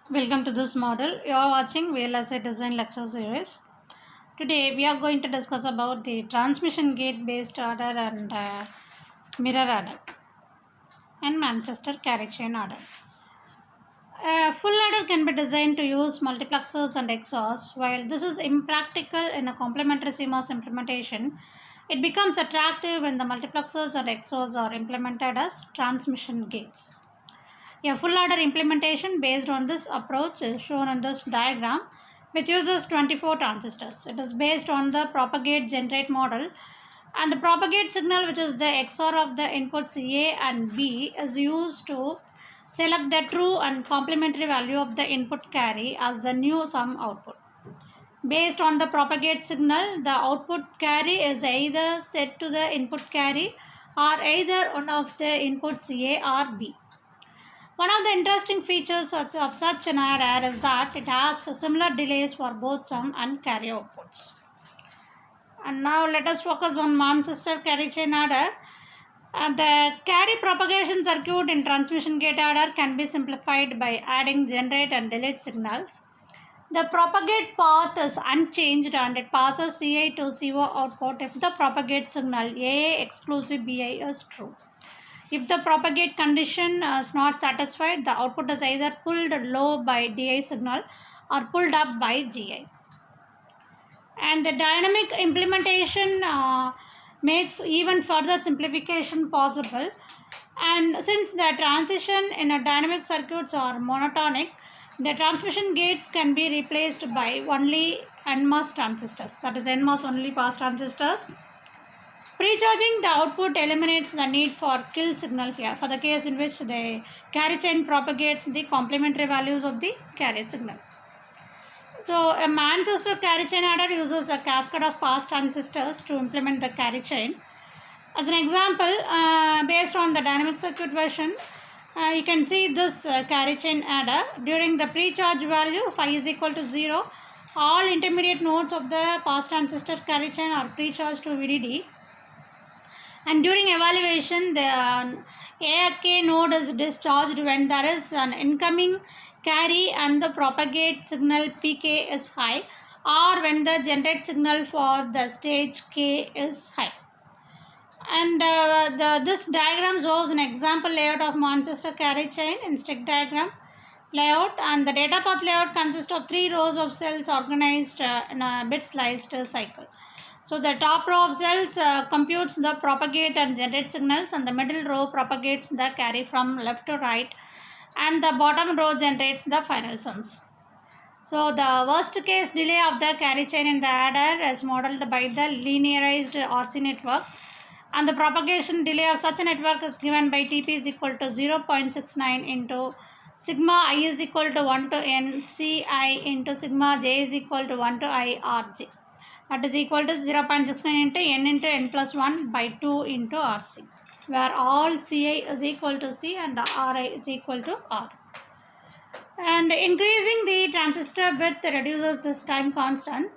Welcome to this model. You are watching VLSI Design Lecture Series. Today we are going to discuss about the transmission gate based order and mirror order and Manchester carry chain order. A full ladder can be designed to use multiplexers and XORs. While this is impractical in a complementary CMOS implementation, it becomes attractive when the multiplexers and XORs are implemented as transmission gates. A full ladder implementation based on this approach is shown in this diagram, which uses 24 transistors. It is based on the propagate generate model, and the propagate signal, which is the XOR of the inputs A and B, is used to select the true and complementary value of the input carry as the new sum output. Based on the propagate signal, the output carry is either set to the input carry or either one of the inputs A or B. One of the interesting features of such an adder is that it has similar delays for both sum and carry outputs. And now let us focus on Manchester carry chain adder. The carry propagation circuit in transmission gate adder can be simplified by adding generate and delete signals. The propagate path is unchanged and it passes CI to CO output if the propagate signal AA exclusive BI is true. If the propagate condition is not satisfied, the output is either pulled low by DI signal or pulled up by GI. And the dynamic implementation makes even further simplification possible. And since the transition in a dynamic circuits are monotonic, the transmission gates can be replaced by only NMOS transistors, that is NMOS only pass transistors. Precharging the output eliminates the need for kill signal here for the case in which the carry chain propagates the complementary values of the carry signal. So a Manchester carry chain adder uses a cascade of pass transistors to implement the carry chain. As an example, based on the dynamic circuit version, you can see this carry chain adder. During the pre-charge value phi is equal to 0, all intermediate nodes of the pass transistor carry chain are pre-charged to VDD. And during evaluation, the AK node is discharged when there is an incoming carry and the propagate signal PK is high, or when the generate signal for the stage K is high. And this diagram shows an example layout of Manchester carry chain in stick diagram layout, and the data path layout consists of 3 rows of cells organized in a bit sliced cycle. So the top row of cells computes the propagate and generate signals, and the middle row propagates the carry from left to right, and the bottom row generates the final sums. So the worst case delay of the carry chain in the adder is modeled by the linearized RC network, and the propagation delay of such a network is given by Tp is equal to 0.69 into sigma I is equal to 1 to n Ci into sigma j is equal to 1 to I Rj. That is equal to 0.69 into n plus 1 by 2 into Rc, where all Ci is equal to C and Ri is equal to R. And increasing the transistor width reduces this time constant,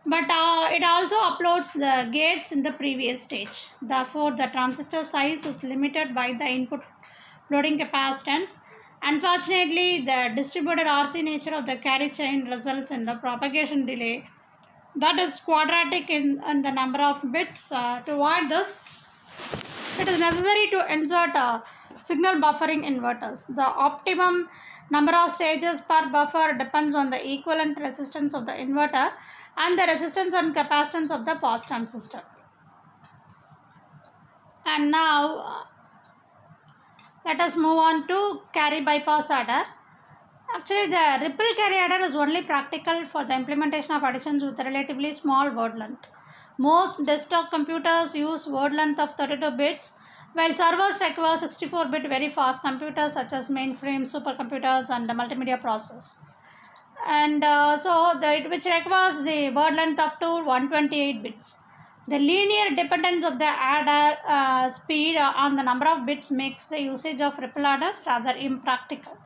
but it also uploads the gates in the previous stage. Therefore, the transistor size is limited by the input loading capacitance. Unfortunately, the distributed RC nature of the carry chain results in the propagation delay that is quadratic in the number of bits. To avoid this, it is necessary to insert signal buffering inverters. The optimum number of stages per buffer depends on the equivalent resistance of the inverter and the resistance and capacitance of the pass transistor. And now let us move on to carry bypass adder. Actually, the ripple carry adder is only practical for the implementation of additions with a relatively small word length. Most desktop computers use word length of 32 bits, while servers require 64-bit very fast computers such as mainframe, supercomputers, and the multimedia processors. And which requires the word length up to 128 bits. The linear dependence of the adder speed on the number of bits makes the usage of ripple adders rather impractical.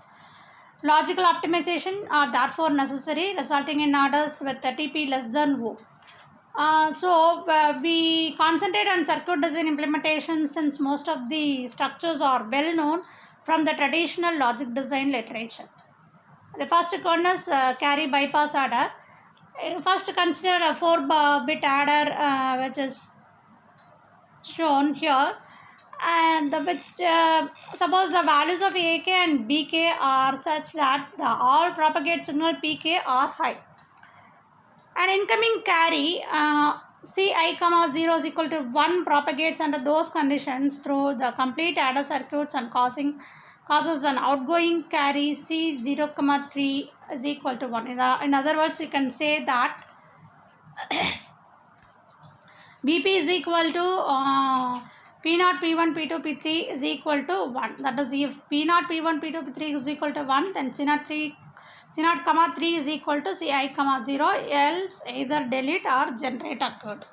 Logical optimization are therefore necessary, resulting in adders with TP less than O. We concentrate on circuit design implementation since most of the structures are well known from the traditional logic design literature. The first one is carry bypass adder. First consider a 4-bit adder which is shown here, and suppose the values of AK and BK are such that the all propagate signal PK are high. An incoming carry Ci, 0 is equal to 1 propagates under those conditions through the complete adder circuits and causes an outgoing carry C0, 3 is equal to 1. In other words, you can say that BP is equal to P0, P1, P2, P3 is equal to 1. That is, if P0, P1, P2, P3 is equal to 1, then C0, 3 is equal to Ci, 0, else either delete or generate occurred.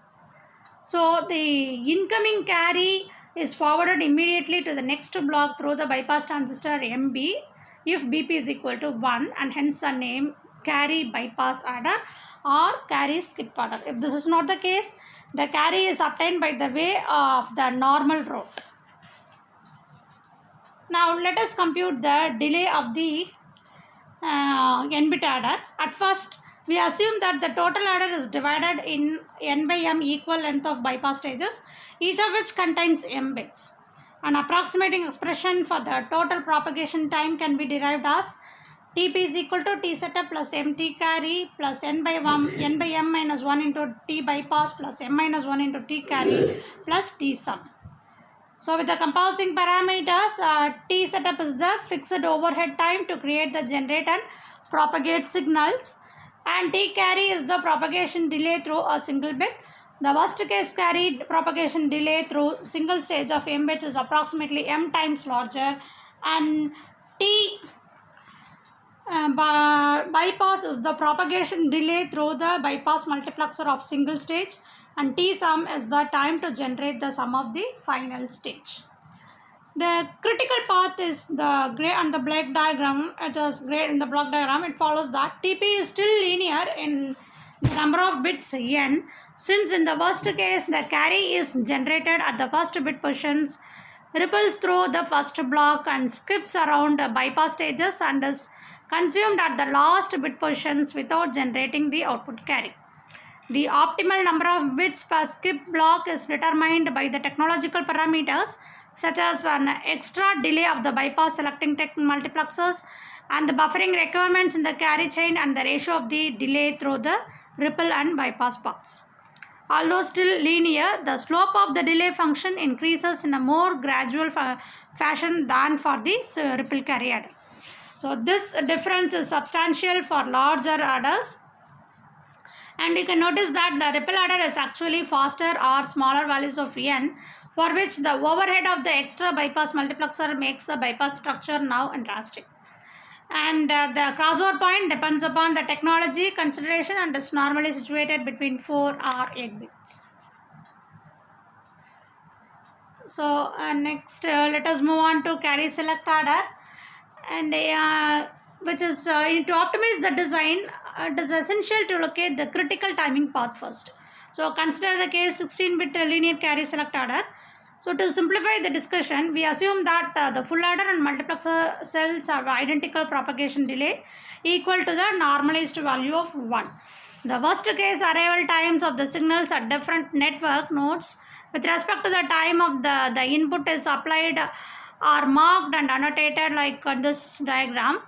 So the incoming carry is forwarded immediately to the next block through the bypass transistor MB if BP is equal to 1, and hence the name carry bypass adder or carry skip adder. If this is not the case, the carry is obtained by the way of the normal route. Now let us compute the delay of the n-bit adder. At first, we assume that the total adder is divided in n by m equal length of bypass stages, each of which contains m bits. An approximating expression for the total propagation time can be derived as Tp is equal to T setup plus Mt carry plus n by m minus 1 into T bypass plus m minus 1 into T carry plus T sum. So with the composing parameters, T setup is the fixed overhead time to create the generate and propagate signals, and T carry is the propagation delay through a single bit. The worst case carry propagation delay through single stage of m bits is approximately m times larger, and T bypass is the propagation delay through the bypass multiplexer of single stage, and T sum is the time to generate the sum of the final stage. The critical path is the gray and the black diagram. It is gray in the block diagram. It follows that Tp is still linear in the number of bits n, since in the worst case the carry is generated at the first bit positions, ripples through the first block and skips around the bypass stages and is consumed at the last bit positions without generating the output carry. The optimal number of bits per skip block is determined by the technological parameters such as an extra delay of the bypass selecting multiplexers and the buffering requirements in the carry chain and the ratio of the delay through the ripple and bypass paths. Although still linear, the slope of the delay function increases in a more gradual fashion than for the ripple carry adder. So this difference is substantial for larger adders, and you can notice that the ripple adder is actually faster or smaller values of n, for which the overhead of the extra bypass multiplexer makes the bypass structure now interesting. And the crossover point depends upon the technology consideration and is normally situated between 4 or 8 bits. So next let us move on to carry select adder, and which is to optimize the design, it is essential to locate the critical timing path first. So consider the case 16-bit linear carry select adder. So to simplify the discussion, we assume that the full adder and multiplexer cells have identical propagation delay equal to the normalized value of 1. The worst case arrival times of the signals at different network nodes with respect to the time of the input is applied are marked and annotated like this diagram,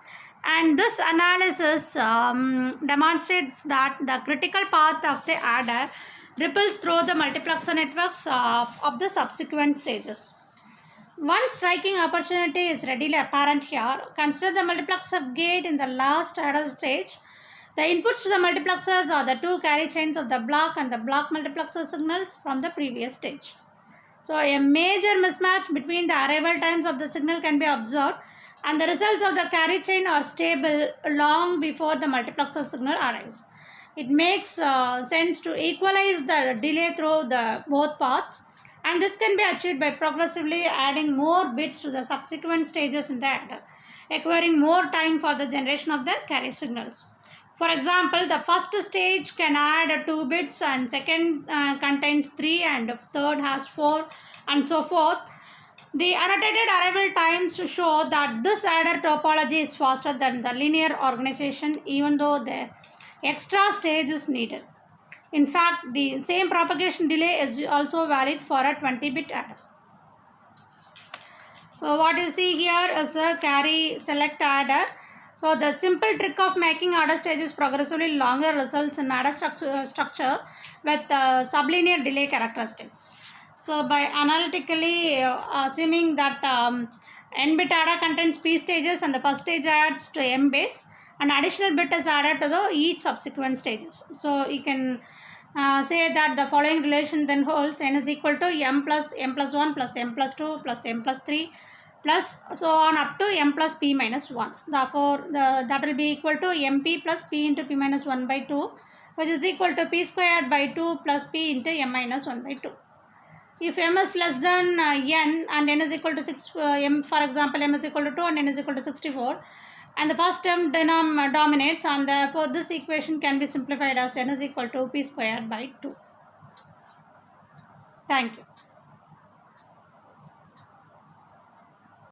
and this analysis demonstrates that the critical path of the adder ripples through the multiplexer networks of the subsequent stages. One striking opportunity is readily apparent here. Consider the multiplexer gate in the last adder stage. The inputs to the multiplexers are the two carry chains of the block and the block multiplexer signals from the previous stage. So a major mismatch between the arrival times of the signal can be observed, and the results of the carry chain are stable long before the multiplexer signal arrives. It makes sense to equalize the delay through the both paths, and this can be achieved by progressively adding more bits to the subsequent stages in the adder, requiring more time for the generation of the carry signals. For example, the first stage can add 2 bits, and second contains 3, and third has 4, and so forth. The annotated arrival times show that this adder topology is faster than the linear organization, even though the extra stage is needed. In fact, the same propagation delay is also valid for a 20-bit adder. So what you see here is a carry select adder. So the simple trick of making adder stages progressively longer results in adder structure with sublinear delay characteristics. So by analytically assuming that n-bit adder contains p stages and the first stage adds to m bits, and additional bit is added to the each subsequent stages. So you can say that the following relation then holds: n is equal to m plus 1 plus m plus 2 plus m plus 3 plus so on up to m plus p minus 1. Therefore, that will be equal to mp plus p into p minus 1 by 2, which is equal to p squared by 2 plus p into m minus 1 by 2. If m is less than n and n is equal to 6, m, for example, m is equal to 2 and n is equal to 64, and the first term dominates, and therefore this equation can be simplified as n is equal to p squared by 2. Thank you.